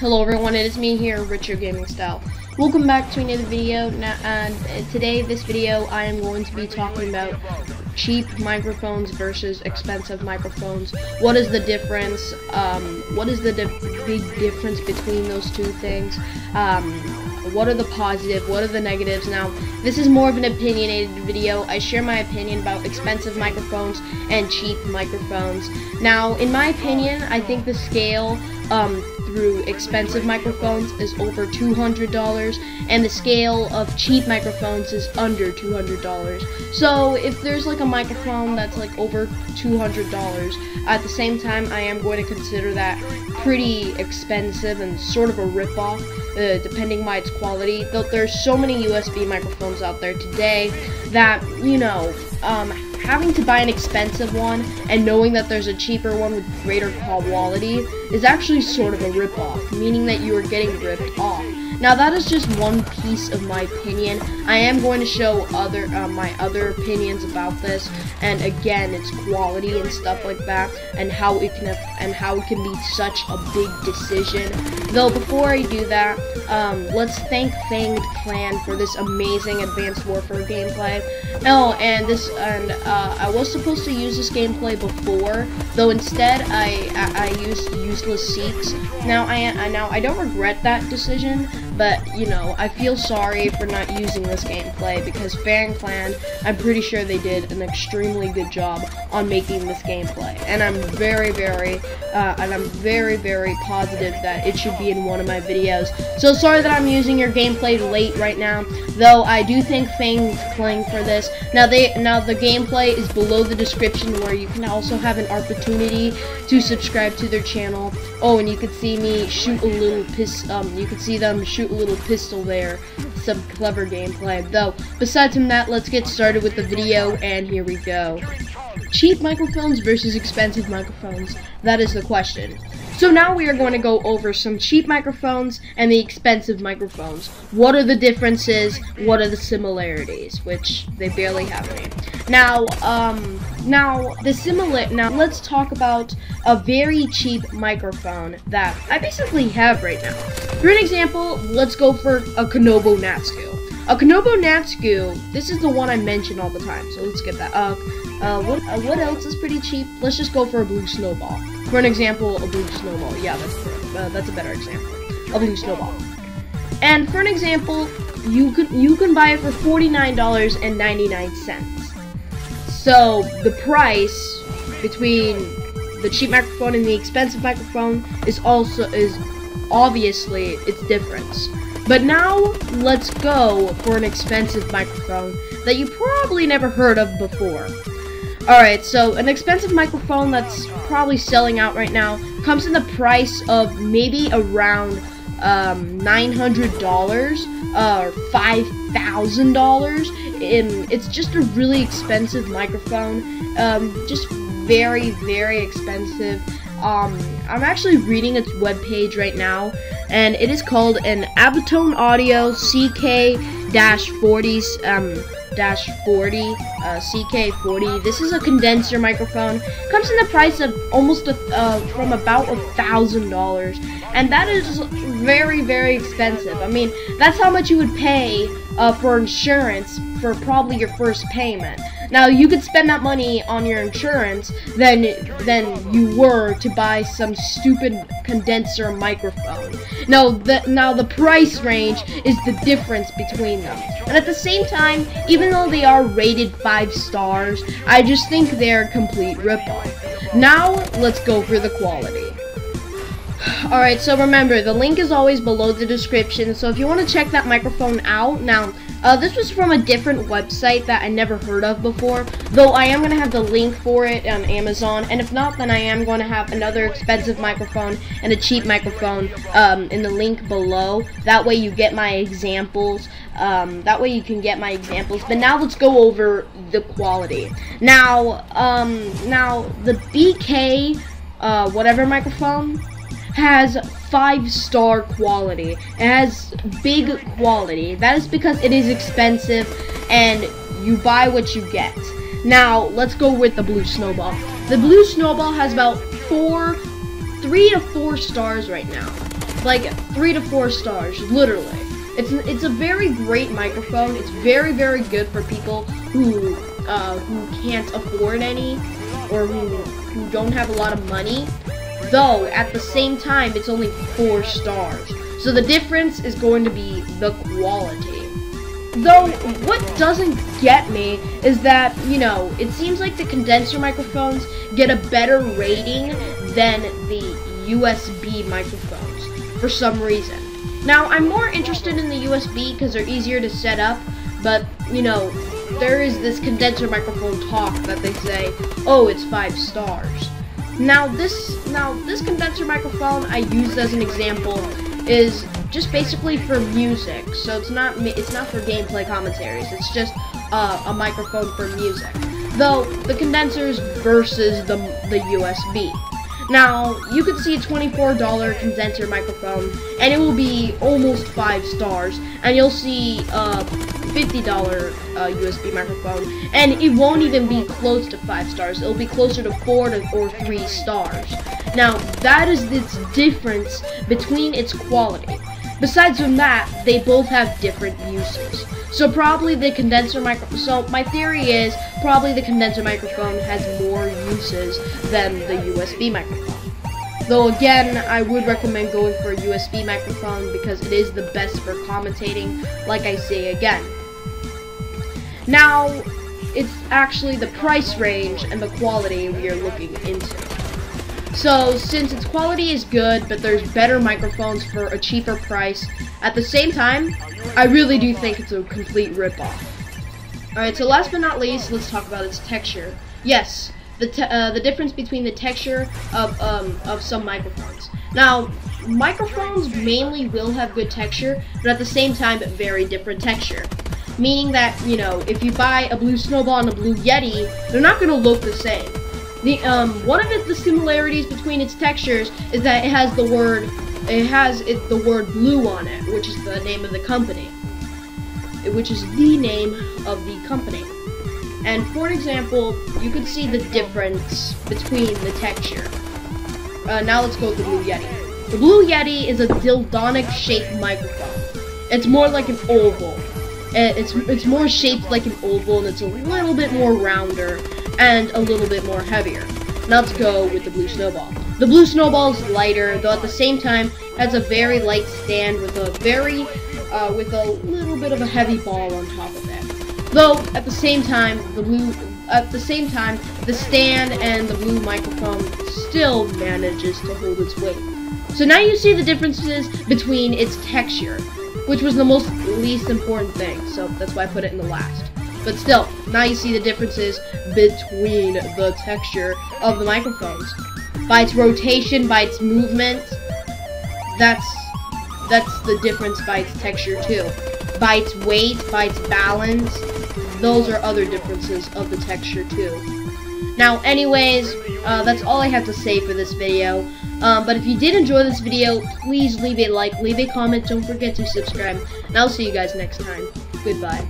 Hello everyone, it is me here, Retrogamingstyle. Welcome back to another video. Today, this video, I am going to be talking about cheap microphones versus expensive microphones. What is the difference? What is the big difference between those two things? What are the positive? What are the negatives? Now, this is more of an opinionated video. I share my opinion about expensive microphones and cheap microphones. Now, in my opinion, I think the scale through expensive microphones is over $200, and the scale of cheap microphones is under $200. So if there's like a microphone that's like over $200, at the same time I am going to consider that pretty expensive and sort of a rip-off, depending by its quality. Though there's so many USB microphones out there today that, you know, having to buy an expensive one and knowing that there's a cheaper one with greater quality is actually sort of a rip-off, meaning that you are getting ripped off. Now that is just one piece of my opinion. I am going to show my other opinions about this, and again, its quality and stuff like that, and how it can be such a big decision. Though before I do that, let's thank Fanged Clan for this amazing Advanced Warfare gameplay. Oh, and I was supposed to use this gameplay before, though instead I used useless seeks. Now I don't regret that decision, but you know, I feel sorry for not using this gameplay because Fanged Clan, I'm pretty sure they did an extremely good job on making this gameplay, and I'm very positive that it should be in one of my videos. So sorry that I'm using your gameplay late right now, though I do thank Fanged Clan for this. Now the gameplay is below the description, where you can also have an opportunity to subscribe to their channel. Oh, and you can see me shoot a little you can see them shoot a little pistol there. Some clever gameplay. Though, besides from that, let's get started with the video, and here we go. Cheap microphones versus expensive microphones. That is the question. So now we are going to go over some cheap microphones and the expensive microphones. What are the differences? What are the similarities? Which they barely have any. Now let's talk about a very cheap microphone that I basically have right now. For an example, let's go for a Konobo Natsuko. A Konobo Natsuko, this is the one I mention all the time, so let's get that. What else is pretty cheap? Let's just go for a Blue Snowball. For an example, a Blue Snowball. Yeah, that's a better example. A Blue Snowball. And for an example, you can buy it for $49.99. So the price between the cheap microphone and the expensive microphone is obviously its difference. But now let's go for an expensive microphone that you probably never heard of before. Alright, so an expensive microphone that's probably selling out right now comes in the price of maybe around $900 or $5,000. It's just a really expensive microphone, just very expensive. I'm actually reading its webpage right now, and it is called an Ableton Audio CK-40 CK40. This is a condenser microphone. Comes in the price of almost from about $1,000, and that is very expensive. I mean, that's how much you would pay for insurance for probably your first payment. Now, you could spend that money on your insurance than you were to buy some stupid condenser microphone. Now the price range is the difference between them. And at the same time, even though they are rated 5 stars, I just think they're a complete ripoff. Now, let's go for the quality. Alright, so remember, the link is always below the description, so if you want to check that microphone out. Now, this was from a different website that I never heard of before, though I am going to have the link for it on Amazon, and if not, then I am going to have another expensive microphone and a cheap microphone in the link below. That way you get my examples. That way you can get my examples. But now let's go over the quality. Now the BK whatever microphone has 5-star quality. It has big quality. That is because it is expensive and you buy what you get. Now, let's go with the Blue Snowball. The Blue Snowball has about 3 to 4 stars right now. like 3 to 4 stars, literally. It's a very great microphone. It's very, very good for people who can't afford any, or who don't have a lot of money. Though at the same time, it's only 4 stars. So the difference is going to be the quality. Though, what doesn't get me is that, you know, it seems like the condenser microphones get a better rating than the USB microphones for some reason. Now, I'm more interested in the USB because they're easier to set up, but, you know, there is this condenser microphone talk that they say, oh, it's 5 stars. Now this condenser microphone I used as an example is just basically for music, so it's not for gameplay commentaries. It's just a microphone for music. Though the condensers versus the USB. Now you could see a $24 condenser microphone, and it will be almost 5 stars, and you'll see a $50 USB microphone, and it won't even be close to 5 stars. It'll be closer to 4 or 3 stars. Now that is its difference between its quality. Besides from that, they both have different uses. So probably the condenser so my theory is probably the condenser microphone has more uses than the USB microphone. Though again, I would recommend going for a USB microphone because it is the best for commentating, like I say again. Now, it's actually the price range and the quality we are looking into. So, since its quality is good, but there's better microphones for a cheaper price, at the same time, I really do think it's a complete ripoff. Alright, so last but not least, let's talk about its texture. Yes, the difference between the texture of some microphones. Now, microphones mainly will have good texture, but at the same time, very different texture. Meaning that, you know, if you buy a blue snowball and a blue Yeti, they're not going to look the same. One of the similarities between its textures is that it has the word blue on it, which is the name of the company. And for example, you could see the difference between the texture. Now let's go with the Blue Yeti. The Blue Yeti is a dildonic shaped microphone. It's more like an oval. It's more shaped like an oval, and it's a little bit more rounder and a little bit more heavier. Now let's go with the Blue Snowball. The Blue Snowball is lighter, though at the same time has a very light stand with a little bit of a heavy ball on top of it. Though at the same time, the stand and the blue microphone still manages to hold its weight. So now you see the differences between its texture, which was the least important thing, so that's why I put it in the last. But still, now you see the differences between the texture of the microphones. By its rotation, by its movement, that's the difference by its texture too. By its weight, by its balance, those are other differences of the texture too. Now anyways, that's all I have to say for this video. But if you did enjoy this video, please leave a like, leave a comment, don't forget to subscribe, and I'll see you guys next time. Goodbye.